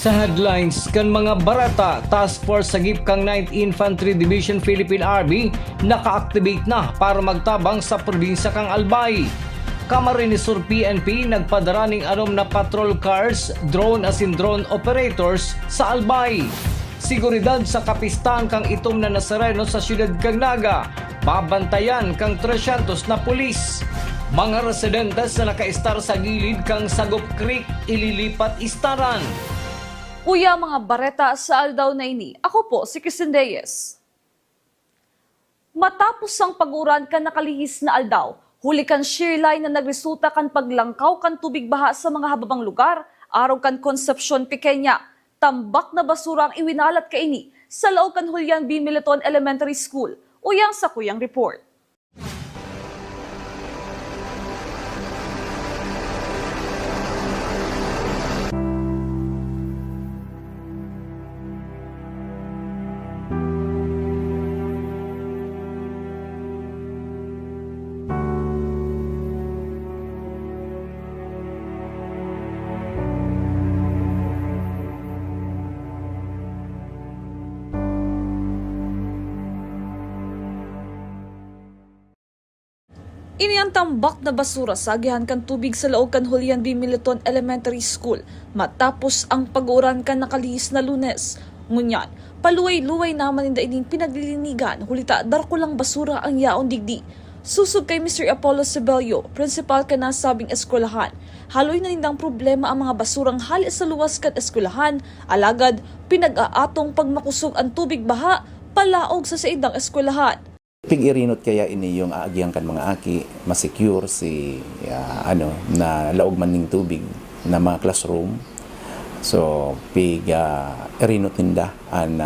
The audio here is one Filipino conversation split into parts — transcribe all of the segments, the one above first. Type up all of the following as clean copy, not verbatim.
Sa headlines kan mga barata, Task Force sagip kang 9th Infantry Division Philippine Army naka-activate na para magtabang sa probinsya kang Albay. Camarines Sur PNP nagpadara ning anom na patrol cars, drone operators sa Albay. Seguridad sa kapistan kang itom na Nazareno sa siyudad kang Naga, babantayan kang 300 na pulis. Mga residentes na naka-estar sa gilid kang Sagop Creek ililipat istaran. Kuya mga bareta sa Aldaw na ini, ako po si Christine Reyes. Matapos ang paguran kan nakalihis na Aldaw, huli kan shear line na nagresulta kan paglangkaw kan tubig baha sa mga hababang lugar, araw kan Concepcion Pequeña, tambak na basura ang iwinalat kaini sa loob kan Julian B. Militon Elementary School. Uyang sa kuyang report. Ini ang tambak na basura sa agihan kan tubig sa laog kan Julian B. Militon Elementary School matapos ang pag-uran kan nakalihis na Lunes. Ngunyan, paluway-luway naman inda ining pinaglilinigan hulita darkulang basura ang yaon digdi. Susog kay Mr. Apollo Sebelio, principal ka nasabing eskwelahan. Haloy na nindang problema ang mga basurang hali sa luwas kan eskwelahan, alagad pinag-aatong pagmakusog ang tubig baha palaog sa saidang eskwelahan. Pig-irinot kaya ini yung aagyang kan mga aki, masecure si na laog man ning tubig na mga classroom. So pig-irinot ninda ang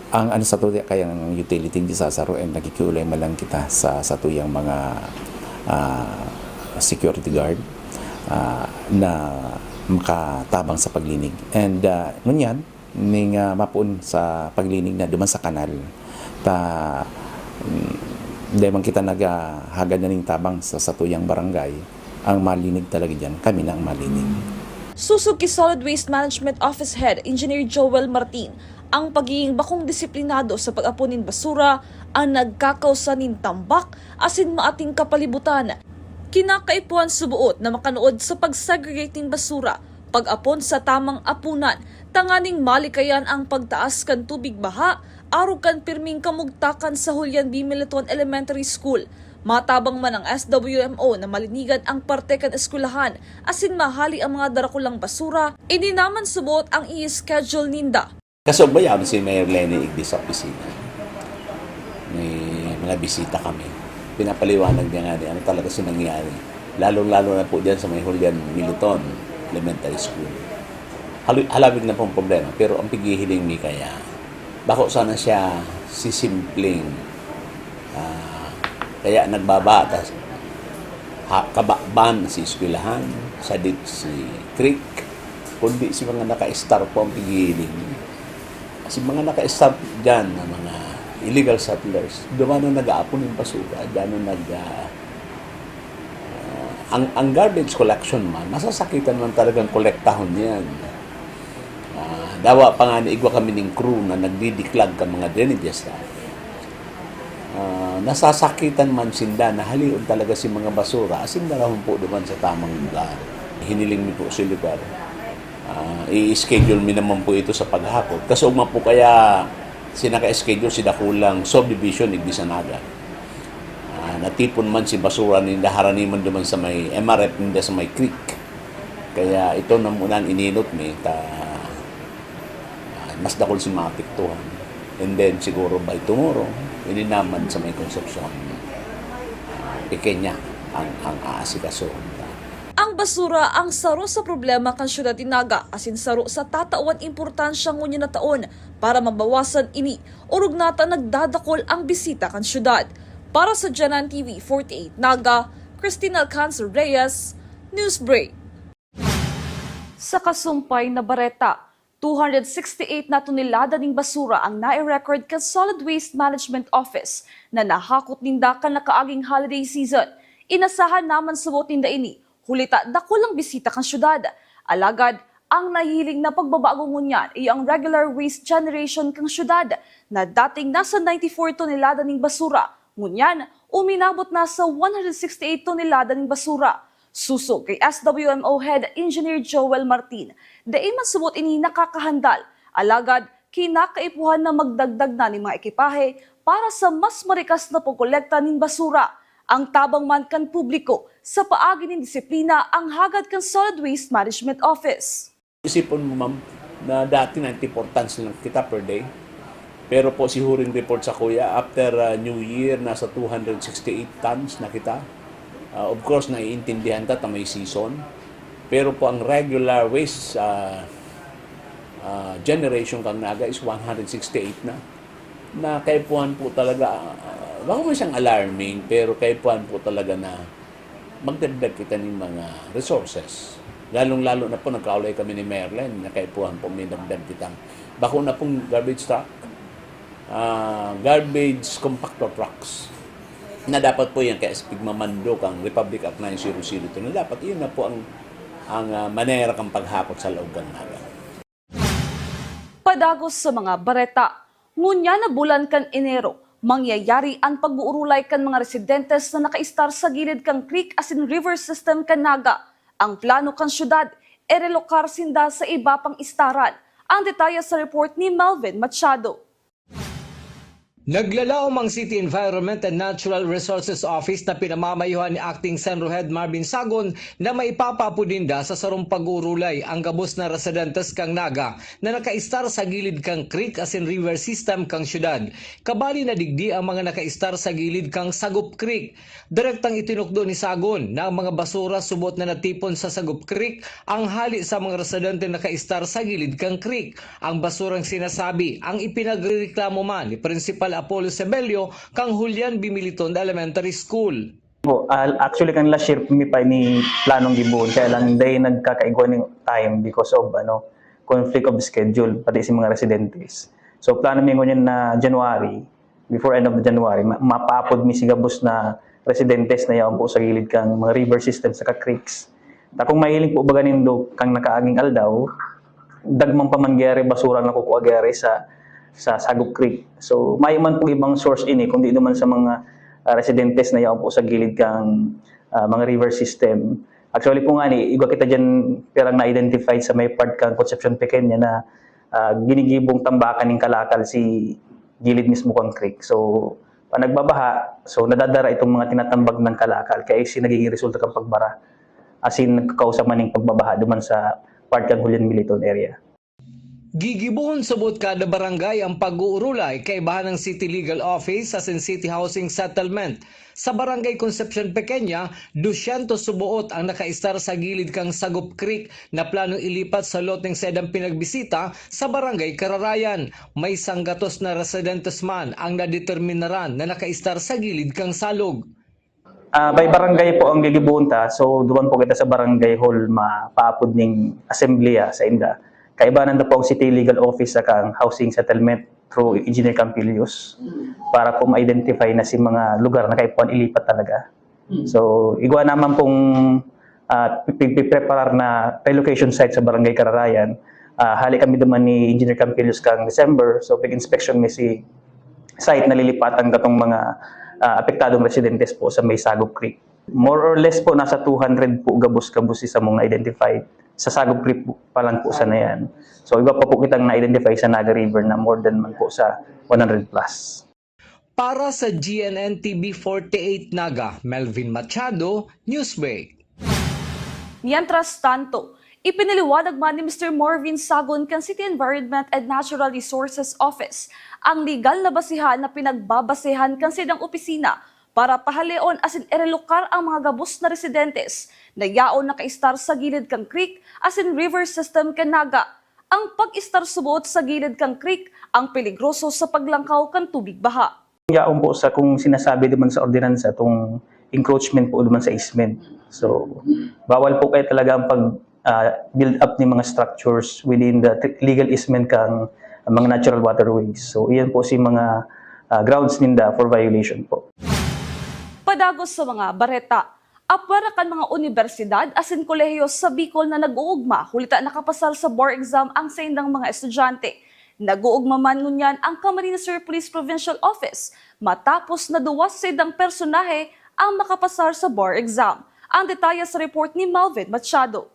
ang sa tuya kayang utility di sasaro and nakikiulay malang kita sa tuyang mga security guard na makatabang sa paglinig. And ngunyan ning mapun sa paglinig na duman sa kanal. Dahil man kita naghagad na ning tabang sa tuyang barangay, ang malinig talaga dyan, kami na ang malinig. Susog ki Solid Waste Management Office Head Engineer Joel Martin, ang pagiging bakong disiplinado sa pag-apunin basura ang nagkakausanin tambak asin maating kapalibutan. Kinakaipuan subuot na makanood sa pag-segregating basura, pag-apon sa tamang apunan, tanganing malikayan ang pagtaas kan tubig baha, araw kan pirming kamugtakan sa Julian B. Militon Elementary School. Matabang man ang SWMO na malinigan ang parte kan eskwelahan asin mahali ang mga darakulang basura, ini naman subuot ang i-schedule ninda. Kasugbayan si Mayor Lenny Igdi sa opisina. May mga bisita kami. Pinapaliwanag niya nga ano talaga si nangyari. Lalo-lalo na po dyan sa may Julian Militon Elementary School. Halawig na pong problema, pero ang pigihiling ni kaya bako sana siya sisimpleng kaya nagbabatas kabakban si eskwelahan sa si creek kundi si mga naka-star po ang pigiling si mga naka-star dyan na mga illegal settlers duman na nag-aapon yung basura dyan na ang garbage collection man masasakitan man talagang kolektahon yan. Dawa pa nga igwa kami ng crew na nagdidiklag ka mga drainages na. Nasasakitan man sinda na halion talaga si mga basura asin darahon po duman sa tamang lugar. Hiniling mi po si lugar. I-schedule mi naman po ito sa paghapon. Kasugma po kaya sinaka-schedule si dakulang subdivision Igdi sa Naga. Natipon man si basura ni daharaniman duman sa may MRF ninda sa may creek. Kaya ito na muna ininot mi mas dakol si mga piktuhan. And then siguro by tomorrow, hindi naman sa may Concepcion. Pequeña ang aasikaso. Ang basura ang saro sa problema kan syudad ni Naga asin saro sa tatawan importansya ngunya na taon para mabawasan ini urog nata nagdadakol ang bisita kan syudad. Para sa Janan TV 48 Naga, Cristina Alcanzar Reyes, Newsbreak. Sa kasumpay na bareta, 268 na tonelada ning basura ang nai-record kan Solid Waste Management Office na nahakot ninda kan nakaaging holiday season. Inasahan naman subot ninda ini, hulita dakulang bisita kan syudad. Alagad, Ang nahiling na pagbabago ngunyan ay ang regular waste generation kang syudad na dating nasa 94 tonelada ng basura. Ngunyan, uminabot na sa 168 tonelada ng basura. Suso kay SWMO Head Engineer Joel Martin, dahil masubot ini nakakahandal, alagad kinakaipuhan na magdagdag na ng mga ekipahe para sa mas marikas na pagkolekta ng basura. Ang tabang man kan publiko sa paagi ng disiplina ang hagad kan Solid Waste Management Office. Isipon mo ma'am na dati 94 tons lang kita per day. Pero po si huring report sa kuya, after New Year, nasa 268 tons na kita. Of course, naiintindihan ta may season. Pero po ang regular waste generation kang naga is 168 na. Na kaipuhan po talaga, baka mo siyang alarming, pero kaipuhan po talaga na magdagdag kita ng mga resources. Lalong-lalo na po nagkaulay kami ni Merlin, na kaipuhan po may dagdag kitang bako na pong garbage truck, garbage compactor trucks, na dapat po yan kaya pigmamando kang Republic Act 9002 na dapat yun na po ang manera kang paghakot sa loob ng naga. Padagos sa mga bareta, ngunya na bulan kan Enero, mangyayari ang pag-uurulay kan mga residentes na nakaistar sa gilid kang creek as in river system kan naga. Ang plano kan syudad, relokar sinda sa iba pang istaran. Ang detalye sa report ni Melvin Machado. Naglalaom ang City Environment and Natural Resources Office na pinamamayuhan ni Acting Senro Head Marvin Sagon na maipapapudinda sa sarong pag-urulay ang gabos na residentes kang naga na nakaistar sa gilid kang creek as in river system kang syudad. Kabali na digdi ang mga nakaistar sa gilid kang Sagup Creek. Direktang itinukdo ni Sagon na ang mga basura subot na natipon sa Sagup Creek ang hali sa mga residente na nakaistar sa gilid kang creek. Ang basurang sinasabi ang ipinagreklamo man ni Principal Apollo Sebelio kang Julian B. Militon Elementary School. Actually kan last year mi pa ni planong gibuon kaya lang day nagkakaigwa ng time because of conflict of schedule pati sa mga residentes. So plano mi ngunyan na January, before end of the January, mapapod mi sigabos na residentes na yaon po sa gilid kang mga river system sa creeks. Ta kung mahiling po baga nindo kang nakaaging aldaw, dagmang pamangyari basura na kukuagari sa Sagup Creek. So, may man po ibang source ini, kundi naman sa mga residentes na yaon po sa gilid kang mga river system. Actually po nga ni, igwa kita dyan perang na-identified sa may part kang Concepcion Pequeña na ginigibong tambakan ng kalakal si gilid mismo kang creek. So, pag nagbabaha, so nadadara itong mga tinatambag ng kalakal, kaya nagiging resulta kang pagbara. As in, nagkakausap man ng pagbabaha duman sa part kang Julian Militon area. Gigibuhon subot kada barangay ang pag-uurulay kay bahan ng City Legal Office as in City Housing Settlement. Sa Barangay Concepcion Pequeña, 200 subuot ang nakaistar sa gilid kang Sagup Creek na planong ilipat sa loteng sedang pinagbisita sa Barangay Kararayan. May sanggatos na residentes man ang nadeterminaran na nakaistar sa gilid kang Salog. By barangay po ang gigibuhon ta, so duman po kita sa barangay hall mapaapod ning assembleya sa inda. Kaibanan na po ang City Legal Office sa kang housing settlement through Engineer Campilius para po ma-identify na si mga lugar na kaipuan ilipat talaga. So, igwa naman pong pipreparar na relocation site sa Barangay Kararayan. Hali kami duman ni Engineer Campilius kang December. So, pag-inspection may si site na lilipatan katong mga apektadong residentes po sa may Sagup Creek. More or less po, nasa 200 po gabos-gabos sa mga identified. Sa Sagup Creek pa lang po sa na yan. So iba pa po kitang na-identify sa Naga River na more than man po sa 100 plus. Para sa GNN TV 48 Naga, Melvin Machado, Newsbreak. Mientras tanto, ipiniliwanag man ni Mr. Marvin Sagon kan City Environment and Natural Resources Office ang legal na basihan na pinagbabasehan kan sidang opisina para pahaleon asin irelokar ang mga gabos na residentes na yaon nakaistar sa gilid kang creek asin river system kan naga. Ang pag-istar subot sa gilid kang creek ang peligroso sa paglangkaw kan tubig baha. Yaon po sa kung sinasabi naman sa ordinansa itong encroachment po naman sa easement. So bawal po kayo talaga ang pag-build up ng mga structures within the legal easement kang mga natural waterways. So iyan po si mga grounds ninda for violation po. Padagos sa mga bareta, Apara kan mga universidad asin kolehiyo sa Bicol na nag-uugma, hulita nakapasar sa bar exam ang saindang mga estudyante. Nag-uugma man ngunyan ang Camarines Sur Police Provincial Office matapos na duwas sa saindang personahe ang makapasar sa bar exam. Ang detalye sa report ni Melvin Machado.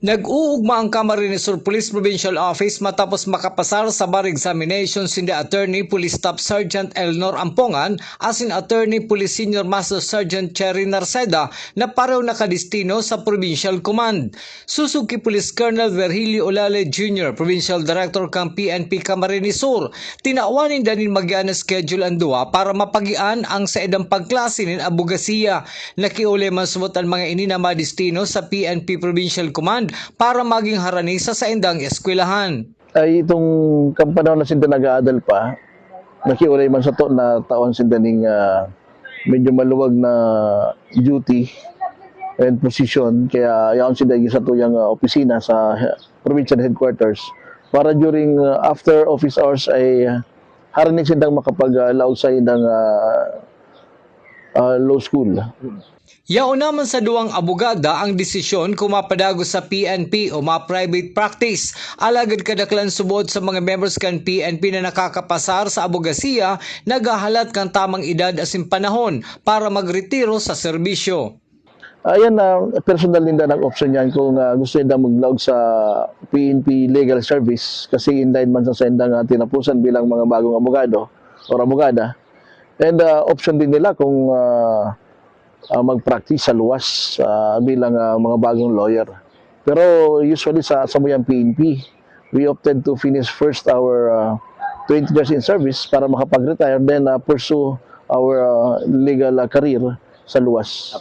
Nag-uugma ang Camarines Sur Police Provincial Office matapos makapasar sa bar examination si Attorney Police Staff Sergeant Elnor Ampongan asin Attorney Police Senior Master Sergeant Cherry Narceda na pareho nakadistino sa Provincial Command. Suzuki Police Colonel Virgilio Olale Jr., Provincial Director kang PNP Camarines Sur, tinaawanin danin magyan na schedule ang duwa para mapagian ang sa edang pagklase nin abogasiya. Nakiuli man subot ang mga ini na madistino sa PNP Provincial Command para maging harani sa saindang eskwelahan. Ay itong kampanahon na sinda nag-aadal pa, nakiulay man sa to na taon sinda ning medyo maluwag na duty and position, kaya yaon sinda sa tuyang opisina sa provincial headquarters para during after office hours ay harani sindang makapag-laog sa indang law school. Yao naman sa duwang abogada ang desisyon kung mapadago sa PNP o ma-private practice. Alagad kadaklan subod sa mga members kan PNP na nakakapasar sa abogasiya, nagahalat kan tamang edad asin panahon para magretiro sa serbisyo. Ayan na personal nila ng option yan kung gusto nila maglaog sa PNP legal service kasi in line man sa sendang tinapusan bilang mga bagong abogado o abogada. And option din nila kung mag-practice sa luwas bilang mga bagong lawyer. Pero usually sa Samuyang PNP, we opted to finish first our 20 years in service para makapag-retire, then pursue our legal career sa luwas.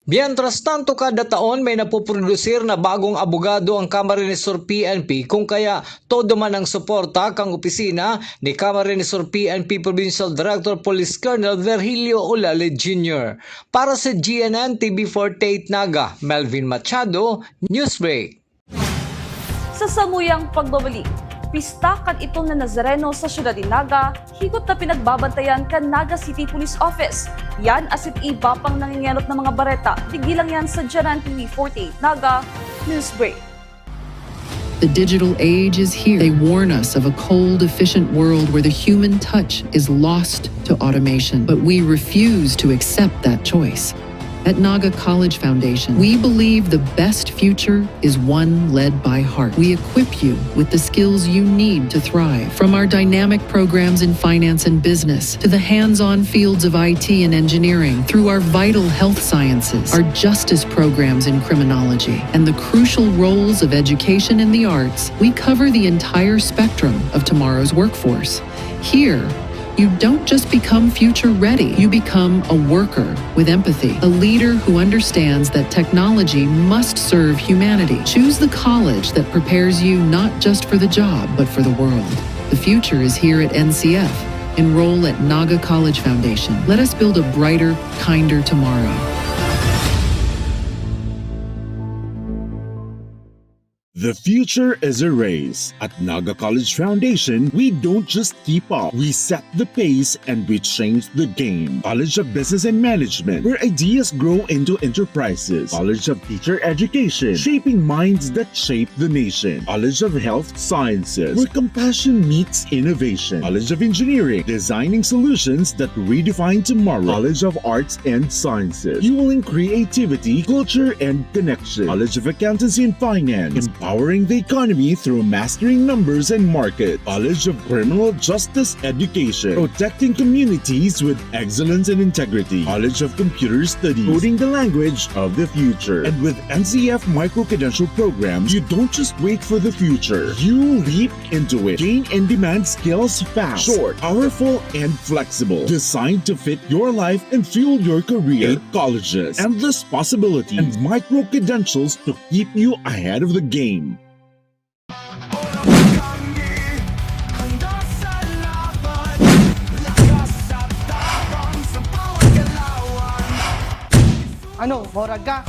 Mientras tanto, kada taon may napuprodusir na bagong abogado ang Camarines Sur PNP kung kaya todo man ang suporta kang opisina ni Camarines Sur PNP Provincial Director Police Colonel Virgilio Olale Jr. Para sa GNN TV48 Naga, Melvin Machado, Newsbreak. Sa samuyang pagbabalik, pista kan itong na Nazareno sa syudad ni Naga, higot na pinagbabantayan kan Naga City Police Office. Yan asit iba pang nangingenot ng mga bareta. Tigilang yan sa GNN TV48 Naga, Newsbreak. The digital age is here. They warn us of a cold, efficient world where the human touch is lost to automation. But we refuse to accept that choice. At Naga College Foundation, we believe the best future is one led by heart. We equip you with the skills you need to thrive. From our dynamic programs in finance and business, to the hands-on fields of IT and engineering, through our vital health sciences, our justice programs in criminology, and the crucial roles of education in the arts, we cover the entire spectrum of tomorrow's workforce. Here, you don't just become future ready, you become a worker with empathy, a leader who understands that technology must serve humanity. Choose the college that prepares you not just for the job, but for the world. The future is here at NCF. Enroll at Naga College Foundation. Let us build a brighter, kinder tomorrow. The future is a race. At Naga College Foundation, we don't just keep up, we set the pace and we change the game. College of Business and Management, where ideas grow into enterprises. College of Teacher Education, shaping minds that shape the nation. College of Health Sciences, where compassion meets innovation. College of Engineering, designing solutions that redefine tomorrow. College of Arts and Sciences, fueling creativity, culture, and connection. College of Accountancy and Finance, empowering the economy through mastering numbers and markets. College of Criminal Justice Education, protecting communities with excellence and integrity. College of Computer Studies, coding the language of the future. And with NCF micro-credential programs, you don't just wait for the future, you leap into it. Gain and demand skills fast, short, powerful, and flexible. Designed to fit your life and fuel your career. 8 colleges, endless possibilities, and micro-credentials to keep you ahead of the game. Ano, morag ka?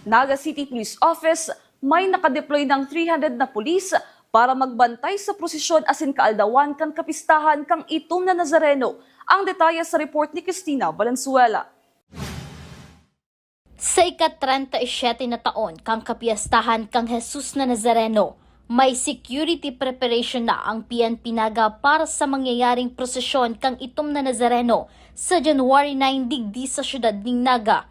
Naga City Police Office may nakadeploy ng 300 na pulis para magbantay sa prosesyon asin kaaldawan kan kapistahan kang itom na Nazareno. Ang detalye sa report ni Cristina Valenzuela. Sa ika-37 na taon kang kapiyastahan kang Jesus na Nazareno, may security preparation na ang PNP Naga para sa mangyayaring prosesyon kang itom na Nazareno sa January 9 digdi sa syudad ng Naga.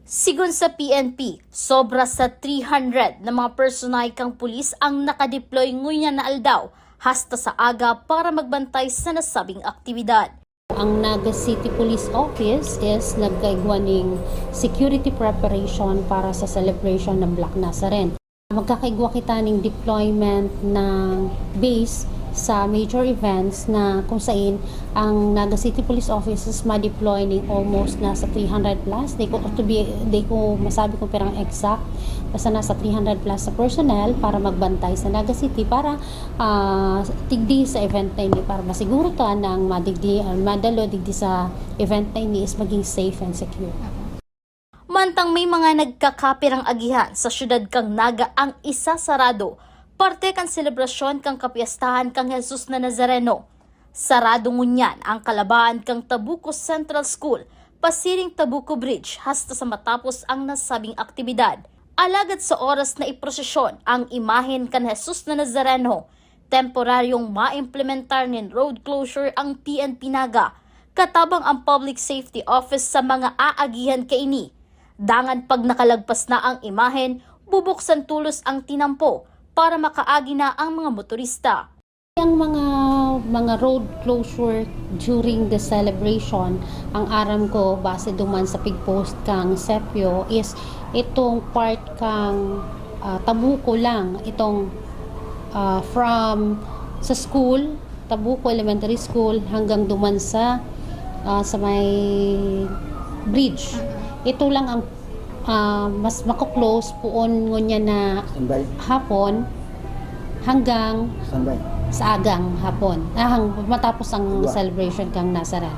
Sigun sa PNP, sobra sa 300 na mga personay kang pulis ang nakadeploy ngunya na aldaw hasta sa aga para magbantay sa nasabing aktibidad. Ang Naga City Police Office is nagkaigwa ng security preparation para sa celebration ng Black Nazarene. Magkakaigwa kita ng deployment ng base sa major events na kung saan ang Naga City Police Office is ma-deploy ng almost nasa 300 plus. Di ko masabi kung perang exact. Basta nasa 300 plus sa personnel para magbantay sa Naga City para tigdi sa event na ini para masiguro ta ng madalo digdi sa event na ini is maging safe and secure. Mantang may mga nagkakapirang agihan sa syudad kang Naga ang isa sarado, parte kan selebrasyon kang kapiyastahan kang Jesus na Nazareno. Sarado ngunyan ang kalabaan kang Tabuco Central School, pasiring Tabuco Bridge hasta sa matapos ang nasabing aktibidad. Alagad sa oras na iprosesyon ang imahen kan Jesus na Nazareno, temporaryong maimplementar ng road closure ang PNP Naga, katabang ang Public Safety Office sa mga aagihan kaini. Dangan pag nakalagpas na ang imahen, bubuksan tulos ang tinampo para makaagi na ang mga motorista. Ang mga road closure during the celebration, ang aram ko base duman sa pigpost kang Sepio is itong part kang Tabuco lang, itong from sa school, Tabuco Elementary School hanggang duman sa may bridge. Ito lang ang mas mako-close puon ngunya na hapon hanggang sa agang hapon. Matapos ang celebration kang Nazaran.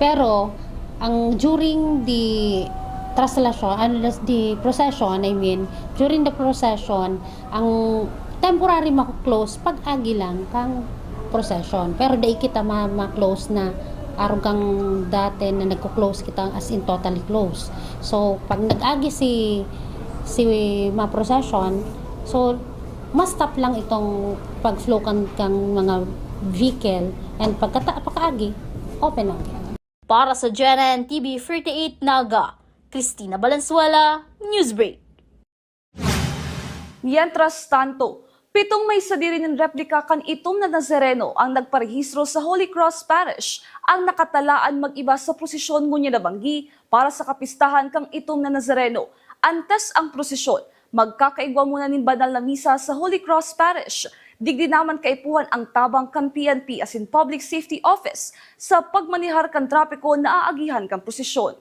Pero ang during the procession, during the procession, ang temporary mako-close pag-agi lang kang procession. Pero dai kita ma-close na araw kang dati na nagko-close kita as in totally close. So pag nag-agi si ma-procession, so mas stop lang itong pag-flow kang mga vehicle and pagkaagi, open lang. Para sa GNN TV 38 Naga, Cristina Valenzuela, Newsbreak. Mientras tanto, 7 may sadiri ng replika kan itom na Nazareno ang nagparehistro sa Holy Cross Parish ang nakatalaan mag-iba sa prosesyon ngunya na banggi para sa kapistahan kang itom na Nazareno. Antes ang prosesyon, magkakaigwa muna ng banal na misa sa Holy Cross Parish. Digdi naman kaipuhan ang tabang kan PNP as in Public Safety Office sa pagmanihar kan trapiko na aagihan kan prosesyon.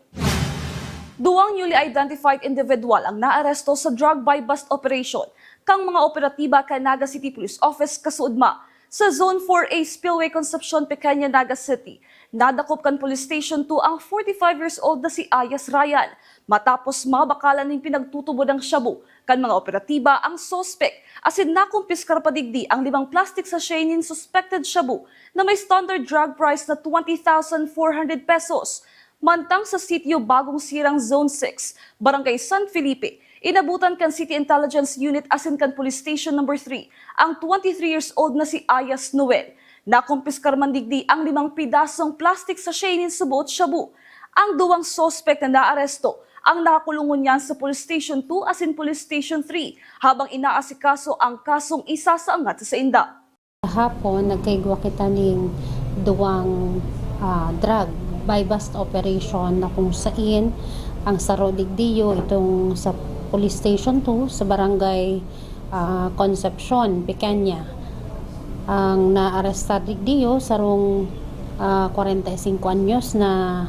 Duwang newly identified individual ang naaresto sa drug buy-bust operation kang mga operatiba kay Naga City Police Office kasuudma sa Zone 4A Spillway Concepcion, Pequeña, Naga City. Nadakop kan Police Station 2 ang 45 years old na si Ayas Ryan matapos mabakalan ng pinagtutubo ng shabu kan mga operatiba ang suspect asin nakumpiskar padigdi ang 5 plastic sachet nin suspected shabu na may standard drug price na 20,400 pesos. Mantang sa sitio Bagong Sirang Zone 6, Barangay San Felipe, inabutan kan City Intelligence Unit asin kan Police Station No. 3 ang 23 years old na si Ayas Noel. Nakumpiskar mandigdi ang 5 pidasong plastic sachet nin subot shabu. Ang duwang suspect na naaresto ang nakakulungon niyan sa Police Station 2 asin Police Station 3 habang inaasikaso ang kasong isa sa angat sa inda. Hapon, nagkaigwa kita ng duwang drug buy-bust operation na kung saan ang Sarodigdio itong sa Police Station 2 sa Barangay Concepcion, Pequeña. Ang naarestar digdio sarong 45 anyos na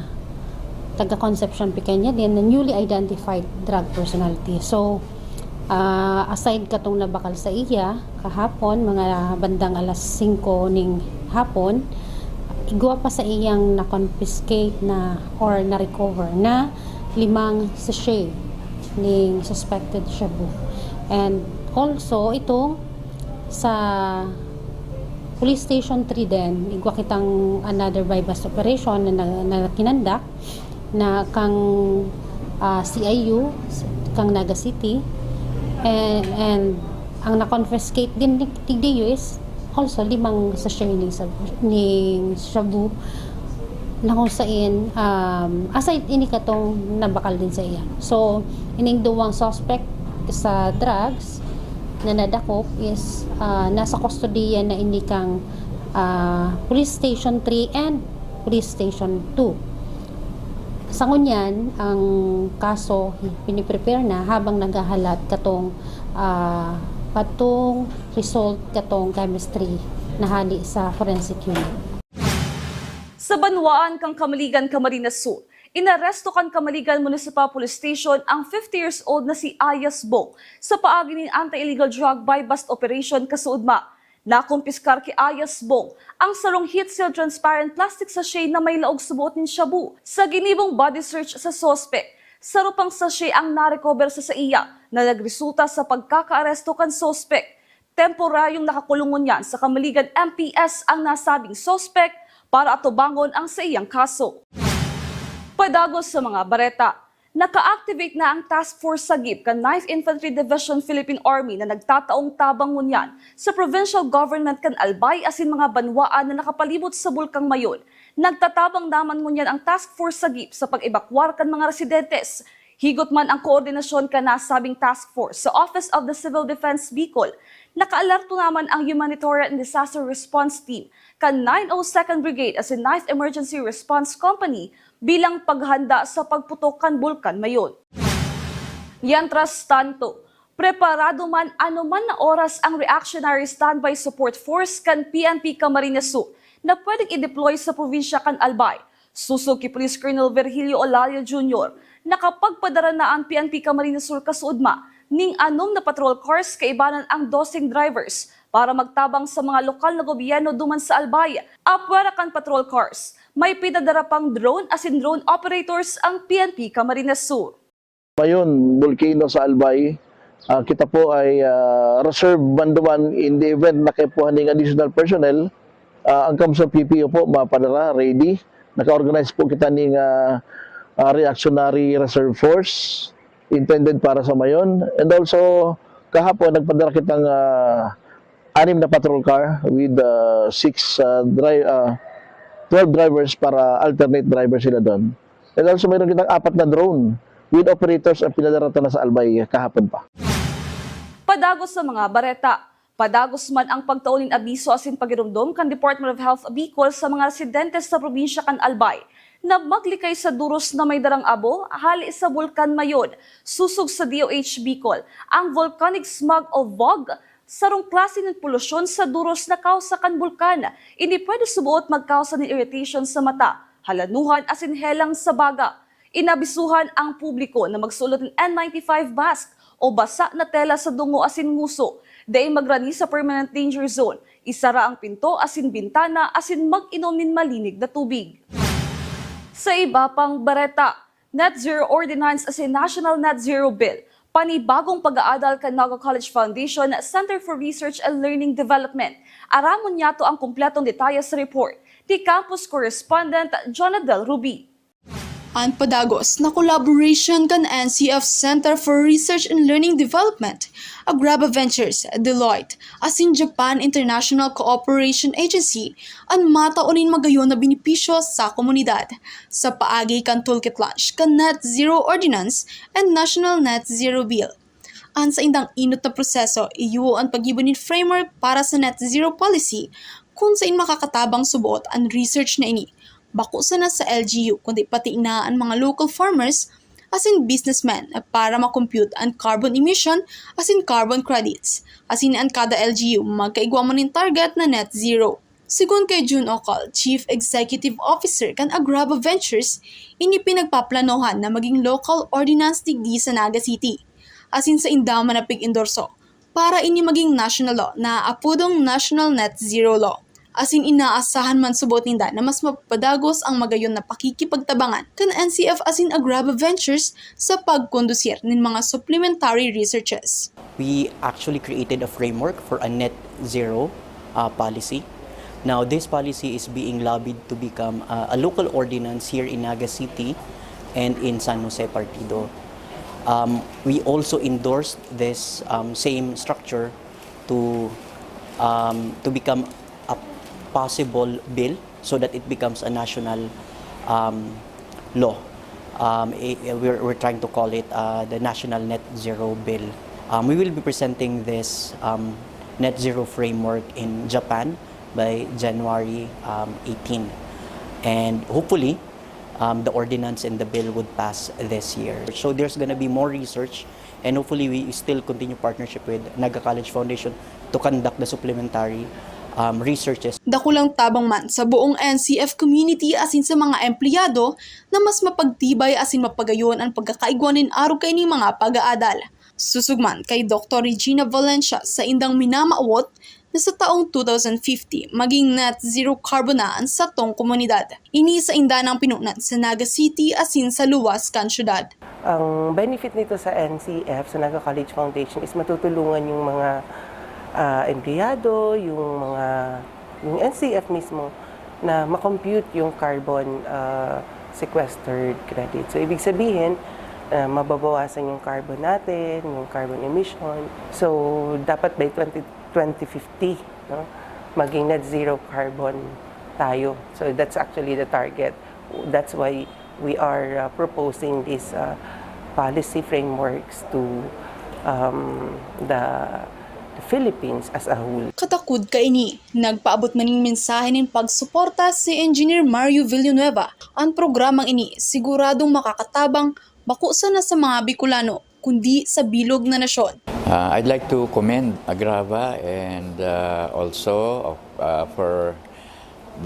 taga Concepcion, Pequeña din na newly identified drug personality. So aside katong nabakal sa iya kahapon mga bandang alas 5 ning hapon, igwa pa sa iyang na-confiscate na or na-recover na 5 sachet ning suspected shabu. And also itong sa Police Station 3 din, igwa kitang another bypass operation na kinandak na kang CIU, kang Naga City, and ang na-confiscate din tigdiyo is also 5 sachet ning shabu na kung saan aside ini katong nabakal din sa iya. So ining duwang suspect sa drugs na nadakop is nasa kustodiya na ini kang Police Station 3 and Police Station 2. Sa ngunyan, ang kaso piniprepare na habang naghahalat katong patong result katong chemistry na hali sa forensic unit. Sa Banwaan kang Kamaligan, Camarines Sur, inaresto kan Kamaligan Municipal Police Station ang 50 years old na si Ayas Bong sa paagi ng anti-illegal drug buy-bust operation kasuudma. Nakumpiskar kay Ayas Bong ang sarong heat-sealed transparent plastic sachet na may laog subuot ng shabu. Sa ginibong body search sa suspect, sarupang sachet ang narecover sa iya na nagresulta sa pagkakaaresto kan suspect. Temporaryong nakakulungon yan sa Kamaligan MPS ang nasabing suspect para atubangon ang sa iyang kaso. Padagos sa mga bareta, naka-activate na ang Task Force Sagip kan 9th Infantry Division Philippine Army na nagtataong tabang ngunyan sa provincial government kan Albay asin mga banwaan na nakapalibot sa Bulkang Mayon. Nagtatabang naman ngunyan ang Task Force Sagip sa pag-ebakwar kan mga residentes. Higot man ang koordinasyon kan nasabing task force sa Office of the Civil Defense Bicol. Nakaalerto naman ang Humanitarian and Disaster Response Team kan 902nd Brigade as a 9th Emergency Response Company bilang paghanda sa pagputok kan Bulkan Mayon. Yantras tanto, preparado man anuman na oras ang Reactionary Standby Support Force kan PNP Camarines Sur na pwedeng i-deploy sa probinsya kan Albay. Susog kay Police Colonel Virgilio Olalia Jr. nakapagpadara na ang PNP Camarines Sur kasuudma ning 6 na patrol cars kaibanan ang 12 drivers para magtabang sa mga lokal na gobyerno duman sa Albay. Apwera kan patrol cars, may pinadara pang drone asin drone operators ang PNP Camarines Sur. Mayon, volcano sa Albay, kita po ay reserve banduman in the event na kaipuhan ng additional personnel. Ang Kamsang PPO po mapadara, ready. Naka-organize po kita ng reactionary reserve force intended para sa Mayon. And also, kahapon nagpadala kitang 6 na patrol car with 12 drivers para alternate drivers sila doon. And also, mayroon kitang 4 na drone with operators ang pinadarata na sa Albay kahapon pa. Padagos sa mga bareta, padagos man ang pagtaunin abiso asin pagirumdom kan Department of Health Bicol sa mga residentes sa probinsya kan Albay na maglikay sa duros na may darang abo hali sa Bulkan Mayon. Susog sa DOH Bicol ang volcanic smog o VOG sarong klase ng polusyon sa duros na kausa kan bulkan. Hindi pwede subuot magkausa ng irritation sa mata, halanuhan asin helang sa baga. Inabisuhan ang publiko na magsulot ng N95 mask o basa na tela sa dungo asin nguso. Dahil magrani sa permanent danger zone, isara ang pinto asin bintana asin mag-inom ng malinig na tubig. Sa iba pang bareta, Net Zero Ordinance as a National Net Zero Bill, panibagong pag-aadal kan Naga College Foundation Center for Research and Learning Development. Aramon niya to ang kumpletong detalye sa report ni Campus Correspondent Jonadel Ruby. Ang padagos na collaboration kan NCF Center for Research and Learning Development, Agraba Ventures, Deloitte, asin Japan International Cooperation Agency, ang mataunin magayon na benepisyo sa komunidad sa paagi kan toolkit launch kan Net Zero Ordinance and National Net Zero Bill. Ang sa indang inot na proseso, iyo ang pag-ibunin framework para sa Net Zero Policy kung saan makakatabang subuot ang research na ini. Bako sana sa LGU kundi pati na ang mga local farmers asin businessmen para makompute ang carbon emission asin carbon credits asin ang kada LGU magkaigwa mo ng target na net zero. Sigun kay June Ocal, Chief Executive Officer kan Agraba Ventures, ini pinagpaplanohan na maging local ordinance digdi sa Naga City asin sa indama na pig-endorso para ini maging national law na apudong National Net Zero Law. Asin inaasahan man subot ninda na mas mapapadagos ang magayon na pakikipagtabangan kan NCF asin Agraba Ventures sa pagkondusir nin mga supplementary researches. We actually created a framework for a net zero policy. Now, this policy is being lobbied to become a local ordinance here in Naga City and in San Jose Partido. We also endorsed this same structure to become a possible bill so that it becomes a national law. We're trying to call it the National Net Zero Bill. We will be presenting this net zero framework in Japan by January 18. And hopefully, the ordinance and the bill would pass this year. So there's going to be more research, and hopefully we still continue partnership with Naga College Foundation to conduct the supplementary researches. Dakulang tabang man sa buong NCF community asin sa mga empleyado na mas mapagtibay asin mapagayon ang pagkakaigwanin araw kay ni mga pag-aadal. Susugman kay Dr. Regina Valencia sa indang minamaawot na sa taong 2050 maging net zero carbon na ang satong komunidad. Ini sa inda ng pinunan sa Naga City asin sa luwas kan syudad. Ang benefit nito sa NCF, sa Naga College Foundation, is matutulungan yung mga empleyado, yung NCF mismo na makompute yung carbon sequestered credit. So ibig sabihin, mababawasan yung carbon natin, yung carbon emission. So dapat by 2050, no, maging net zero carbon tayo. So that's actually the target. That's why we are proposing these policy frameworks to the Philippines as a whole. Katakod ka ini, nagpaabot maning mensahe ng pagsuporta si Engineer Mario Villanueva. Ang programang ini siguradong makakatabang bakusa na sa mga Bicolano, kundi sa bilog na nasyon. I'd like to commend Agraba and also for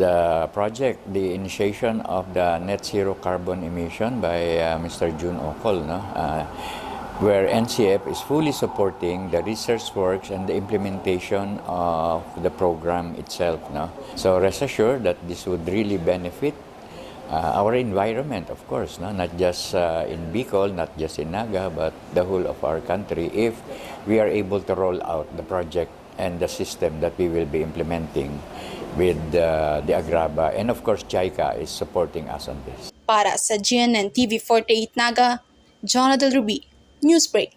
the project, the initiation of the net zero carbon emission by Mr. June Ocol, no? Where NCF is fully supporting the research works and the implementation of the program itself. No? So rest assured that this would really benefit our environment, of course, no? Not just in Bicol, not just in Naga, but the whole of our country, if we are able to roll out the project and the system that we will be implementing with the Agraba. And of course, JICA is supporting us on this. Para sa GNN TV 48 Naga, Jonathan Ruby, Newsbreak.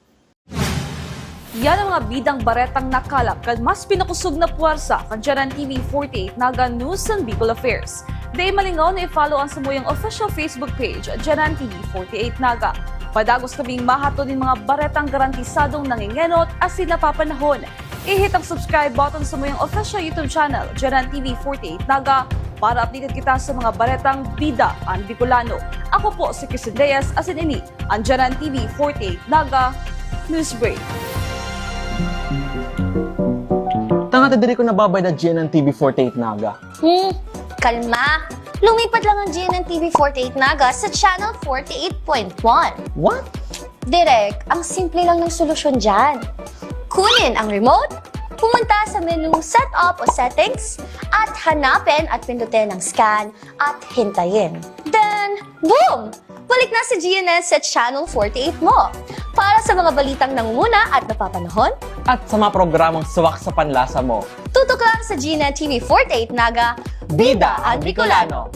Yan ang mga bidang baretang nakalap kag mas pinakusog na puwersa kan GNN TV 48 Naga News and Bicol Affairs. Day malingaw na i-follow ang samuyang official Facebook page GNN TV 48 Naga. Padagos kaming mahato din mga baretang garantisadong nangingenot asin napapanahon. I-hit ang subscribe button sa muyang official YouTube channel GNN TV 48 Naga para updated kita sa mga baretang bida ang Bicolano. Ako po si Cristian Reyes, asin ini ang GNN TV 48 Naga Newsbreak. Tanga diri ko nababay na GNN TV 48 Naga. Kalma! Lumipat lang ang GNN TV 48 Naga sa channel 48.1. What? Direk, ang simple lang ng solusyon dyan. Kunin ang remote, pumunta sa menu Setup o Settings, at hanapin at pindutin ang scan at hintayin. Then, boom! Balik na si GNN sa channel 48 mo. Para sa mga balitang nangunguna at napapanahon, At sa mga programang suwak sa panlasa mo. tutok lang sa GNN TV 48 Naga, Bida ang Bicolano!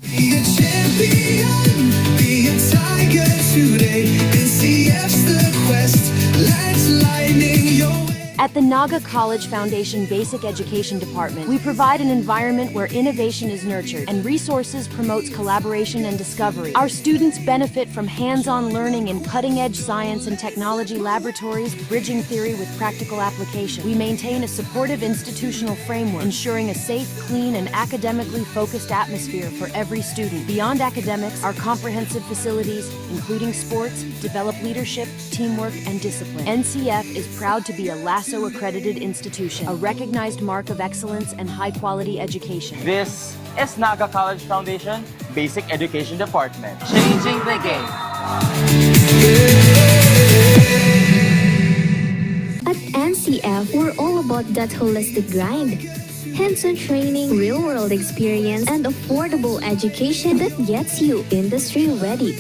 Be a champion, be a tiger today. NCF's the quest, let's lightning your way. At the Naga College Foundation Basic Education Department, we provide an environment where innovation is nurtured and resources promotes collaboration and discovery. Our students benefit from hands-on learning in cutting-edge science and technology laboratories, bridging theory with practical application. We maintain a supportive institutional framework, ensuring a safe, clean, and academically focused atmosphere for every student. Beyond academics, our comprehensive facilities, including sports, develop leadership, teamwork, and discipline. NCF is proud to be a LASSO accredited institution, a recognized mark of excellence and high-quality education. This is Naga College Foundation Basic Education Department. Changing the game. At NCF, we're all about about that holistic grind. Hands-on training, real-world experience, and affordable education that gets you industry-ready.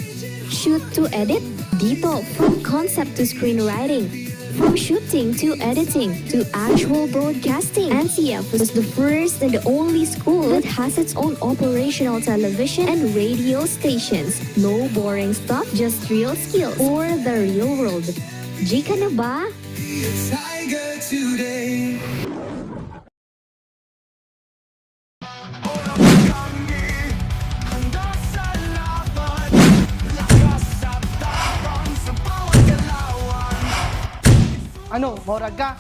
Shoot to edit? Dito, from concept to screenwriting. From shooting to editing to actual broadcasting, NCF was the first and the only school that has its own operational television and radio stations. No boring stuff, just real skills or the real world. G ka na ba? Be a tiger today. Ano, morag ka?